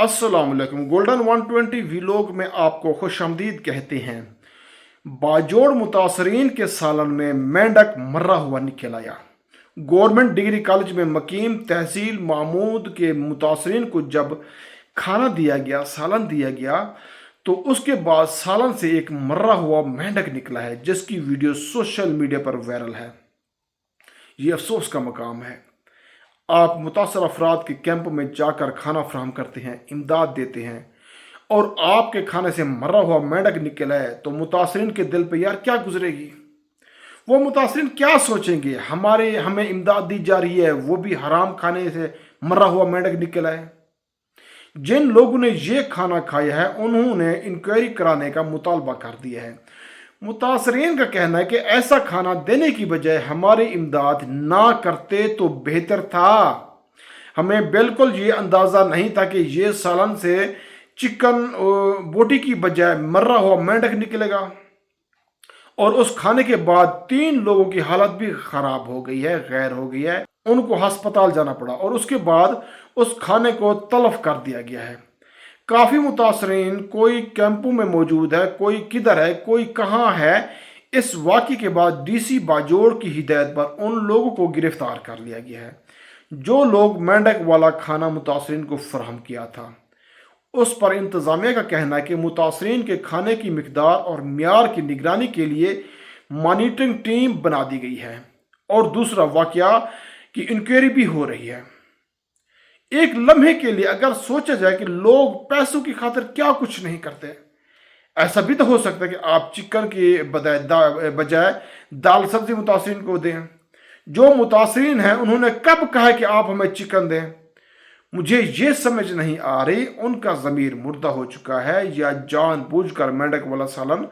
अस्सलाम वालेकुम। Golden 120 vlog में आपको खुशामदीद कहते हैं। बाजोड़ मुतासरीन के सालन में मेंढक मरा हुआ निकल आया। गवर्नमेंट डिग्री कॉलेज में मकीम तहसील महमूद के मुतासरीन को जब खाना दिया गया, सालन दिया गया, तो उसके बाद सालन से एक मरा हुआ मेंढक निकला है, जिसकी वीडियो सोशल मीडिया पर वायरल है। ये अफसोस का मकाम है। आप मुतासर अफराद के कैंप में जाकर खाना फराहम करते हैं, इमदाद देते हैं, और आपके खाने से मरा हुआ मेंढक निकला है, तो मुतासरीन के दिल पे यार क्या गुजरेगी? वो मुतासरीन क्या सोचेंगे? हमें इमदाद दी जा रही है, वो भी हराम खाने से मरा हुआ मेंढक निकला है। जिन लोगों ने ये खाना खाया है उन्होंने इंक्वायरी कराने का मुतालबा कर दिया है। मुतासरीन का कहना है कि ऐसा खाना देने की बजाय हमारी इमदाद ना करते तो बेहतर था। हमें बिल्कुल ये अंदाज़ा नहीं था कि ये सालन से चिकन बोटी की बजाय मरा हुआ मेंढक निकलेगा। और उस खाने के बाद 3 लोगों की हालत भी ख़राब हो गई है, गैर हो गई है, उनको अस्पताल जाना पड़ा और उसके बाद उस खाने को तलफ कर दिया गया है। काफ़ी मुतासरीन कोई कैंपों में मौजूद है, कोई किधर है, कोई कहाँ है। इस वाक़े के बाद डीसी बाजोड़ की हिदायत पर उन लोगों को गिरफ्तार कर लिया गया है जो लोग मेंढक वाला खाना मुतासरीन को फराहम किया था। उस पर इंतज़ामिया का कहना है कि मुतासरीन के खाने की मिकदार और म्यार की निगरानी के लिए मॉनिटरिंग टीम बना दी गई है और दूसरा वाक़या की इंक्वायरी भी हो रही है। एक लम्हे के लिए अगर सोचा जाए कि लोग पैसों की खातिर क्या कुछ नहीं करते, ऐसा भी तो हो सकता है कि आप चिकन के बजाय दाल सब्जी मुतासरीन को दें। जो मुतासरीन हैं उन्होंने कब कहा कि आप हमें चिकन दें? मुझे ये समझ नहीं आ रही, उनका ज़मीर मुर्दा हो चुका है या जानबूझकर मेंढक वाला सालन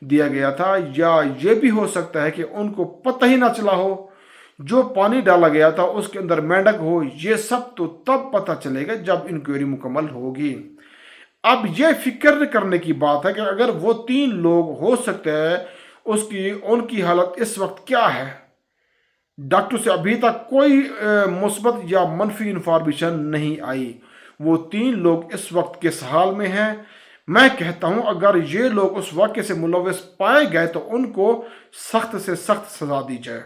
दिया गया था, या ये भी हो सकता है कि उनको पता ही ना चला हो जो पानी डाला गया था उसके अंदर मेंढक हो। ये सब तो तब पता चलेगा जब इंक्वायरी मुकम्मल होगी। अब ये फिक्र करने की बात है कि अगर वो 3 लोग हो सकते हैं उनकी हालत इस वक्त क्या है। डॉक्टर से अभी तक कोई मुस्बत या मनफी इंफॉर्मेशन नहीं आई। वो 3 लोग इस वक्त किस हाल में हैं? मैं कहता हूं अगर ये लोग उस वाक़े से मुलव्वस पाए गए तो उनको सख्त से सख्त सज़ा दी जाए।